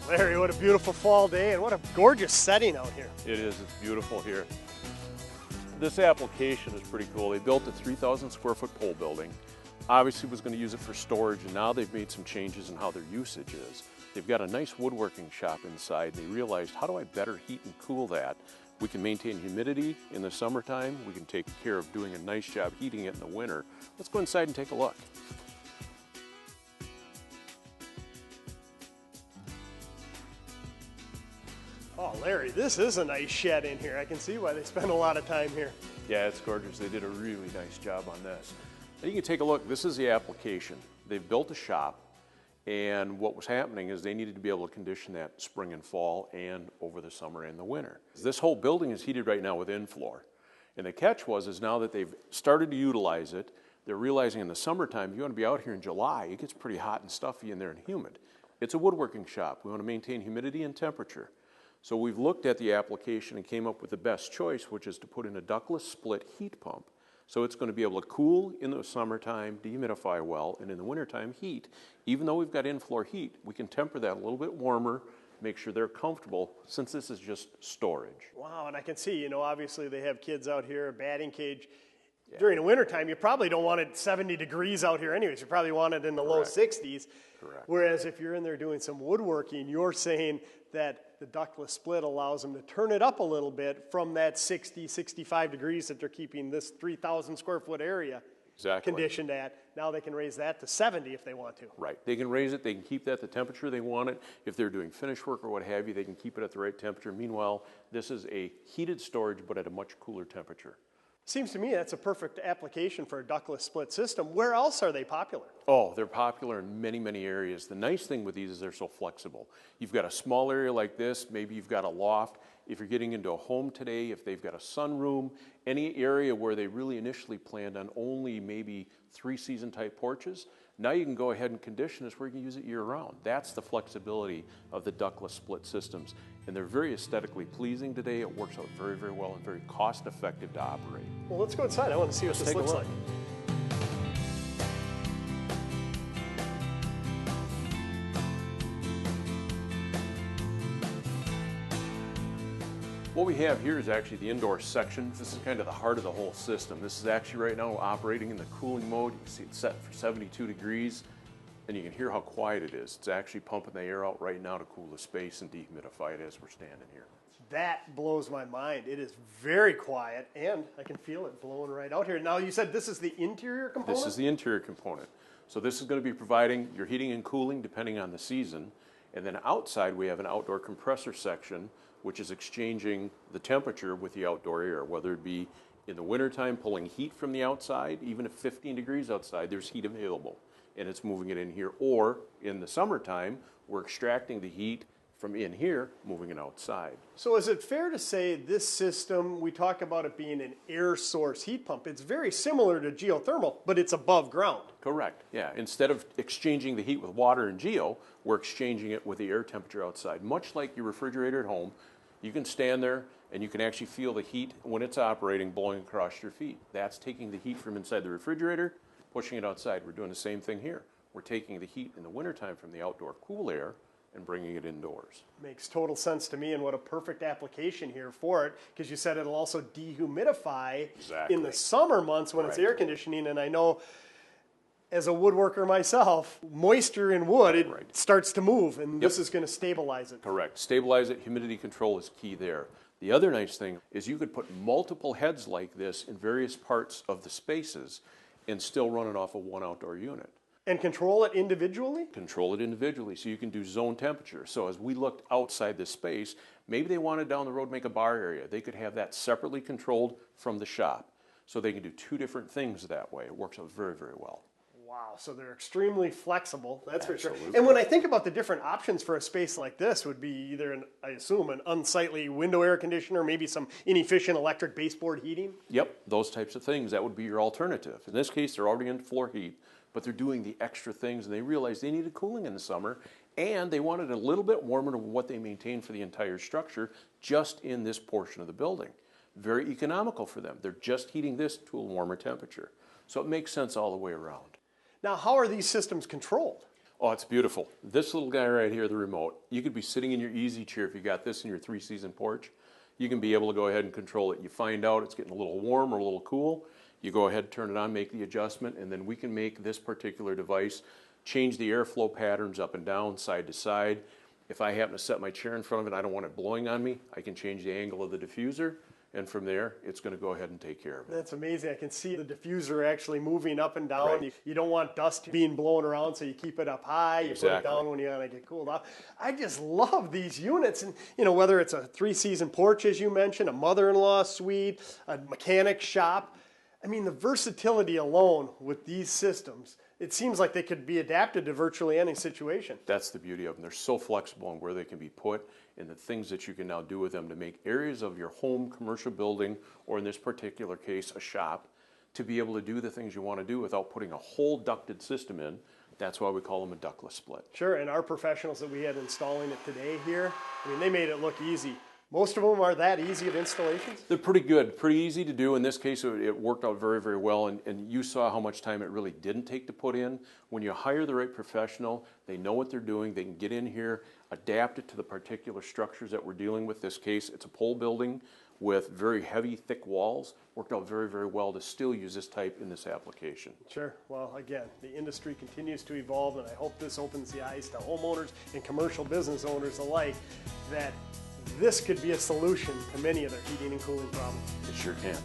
Larry, what a beautiful fall day and what a gorgeous setting out here. It is, it's beautiful here. This application is pretty cool. They built a 3,000 square foot pole building. Obviously was going to use it for storage, and now they've made some changes in how their usage is. They've got a nice woodworking shop inside, and they realized, how do I better heat and cool that? We can maintain humidity in the summertime. We can take care of doing a nice job heating it in the winter. Let's go inside and take a look. Oh, Larry, this is a nice shed in here. I can see why they spend a lot of time here. Yeah, it's gorgeous. They did a really nice job on this. And you can take a look. This is the application. They've built a shop, and what was happening is they needed to be able to condition that spring and fall and over the summer and the winter. This whole building is heated right now with in-floor. And the catch is now that they've started to utilize it, they're realizing in the summertime, if you want to be out here in July, it gets pretty hot and stuffy in there and humid. It's a woodworking shop. We want to maintain humidity and temperature. So we've looked at the application and came up with the best choice, which is to put in a ductless split heat pump. So it's going to be able to cool in the summertime, dehumidify well, and in the wintertime heat. Even though we've got in-floor heat, we can temper that a little bit warmer, make sure they're comfortable, since this is just storage. Wow, and I can see, obviously they have kids out here, a batting cage. Yeah. During the wintertime, you probably don't want it 70 degrees out here anyways. You probably want it in the low 60s. Correct. Whereas if you're in there doing some woodworking, you're saying that the ductless split allows them to turn it up a little bit from that 60, 65 degrees that they're keeping this 3,000 square foot area conditioned at. Now they can raise that to 70 if they want to. Right. They can raise it. They can keep that the temperature they want it. If they're doing finish work or what have you, they can keep it at the right temperature. Meanwhile, this is a heated storage but at a much cooler temperature. Seems to me that's a perfect application for a ductless split system. Where else are they popular? Oh, they're popular in many, many areas. The nice thing with these is they're so flexible. You've got a small area like this, maybe you've got a loft. If you're getting into a home today, if they've got a sunroom, any area where they really initially planned on only maybe 3-season type porches, now you can go ahead and condition this where you can use it year-round. That's the flexibility of the ductless split systems. And they're very aesthetically pleasing today. It works out very, very well and very cost-effective to operate. Well, let's go inside. I want to see what this looks like. What we have here is actually the indoor section. This is kind of the heart of the whole system. This is actually right now operating in the cooling mode. You can see it's set for 72 degrees, and you can hear how quiet it is. It's actually pumping the air out right now to cool the space and dehumidify it as we're standing here. That blows my mind. It is very quiet, and I can feel it blowing right out here. Now, you said this is the interior component? This is the interior component. So this is going to be providing your heating and cooling depending on the season. And then outside we have an outdoor compressor section, which is exchanging the temperature with the outdoor air, whether it be in the wintertime pulling heat from the outside, even if 15 degrees outside, there's heat available, and it's moving it in here. Or in the summertime, we're extracting the heat from in here, moving it outside. So is it fair to say this system, we talk about it being an air source heat pump, it's very similar to geothermal, but it's above ground? Correct, yeah. Instead of exchanging the heat with water and geo, we're exchanging it with the air temperature outside. Much like your refrigerator at home, you can stand there and you can actually feel the heat when it's operating blowing across your feet. That's taking the heat from inside the refrigerator, pushing it outside. We're doing the same thing here. We're taking the heat in the wintertime from the outdoor cool air and bringing it indoors. Makes total sense to me, and what a perfect application here for it, because you said it'll also dehumidify in the summer months when it's air conditioning, and I know as a woodworker myself, moisture in wood, it starts to move, and this is going to stabilize it. Correct. Stabilize it. Humidity control is key there. The other nice thing is you could put multiple heads like this in various parts of the spaces and still run it off of one outdoor unit. And control it individually? Control it individually, so you can do zone temperature. So as we looked outside this space, maybe they wanted down the road make a bar area. They could have that separately controlled from the shop. So they can do two different things that way. It works out very, very well. Wow, so they're extremely flexible, that's for sure. And when I think about the different options for a space like this, would be either, I assume, an unsightly window air conditioner, maybe some inefficient electric baseboard heating? Yep, those types of things. That would be your alternative. In this case, they're already in floor heat, but they're doing the extra things, and they realized they needed cooling in the summer, and they wanted a little bit warmer than what they maintained for the entire structure just in this portion of the building. Very economical for them. They're just heating this to a warmer temperature. So it makes sense all the way around. Now, how are these systems controlled? Oh, it's beautiful. This little guy right here, the remote, you could be sitting in your easy chair if you got this in your 3-season porch. You can be able to go ahead and control it. You find out it's getting a little warm or a little cool, you go ahead, turn it on, make the adjustment, and then we can make this particular device change the airflow patterns up and down, side to side. If I happen to set my chair in front of it, I don't want it blowing on me, I can change the angle of the diffuser, and from there, it's going to go ahead and take care of it. That's amazing. I can see the diffuser actually moving up and down. Right. You don't want dust being blown around, so you keep it up high. You put it down when you want to get cooled off. I just love these units. And, you know, whether it's a 3-season porch, as you mentioned, a mother-in-law suite, a mechanic shop. I mean, the versatility alone with these systems, it seems like they could be adapted to virtually any situation. That's the beauty of them. They're so flexible in where they can be put and the things that you can now do with them to make areas of your home, commercial building, or in this particular case, a shop, to be able to do the things you want to do without putting a whole ducted system in. That's why we call them a ductless split. Sure, and our professionals that we had installing it today here, I mean, they made it look easy. Most of them are that easy of installations? They're pretty good, pretty easy to do. In this case, it worked out very, very well, and you saw how much time it really didn't take to put in. When you hire the right professional, they know what they're doing, they can get in here, adapt it to the particular structures that we're dealing with. This case, it's a pole building with very heavy, thick walls. Worked out very, very well to still use this type in this application. Sure. Well, again, the industry continues to evolve, and I hope this opens the eyes to homeowners and commercial business owners alike that this could be a solution to many of their heating and cooling problems. It sure can.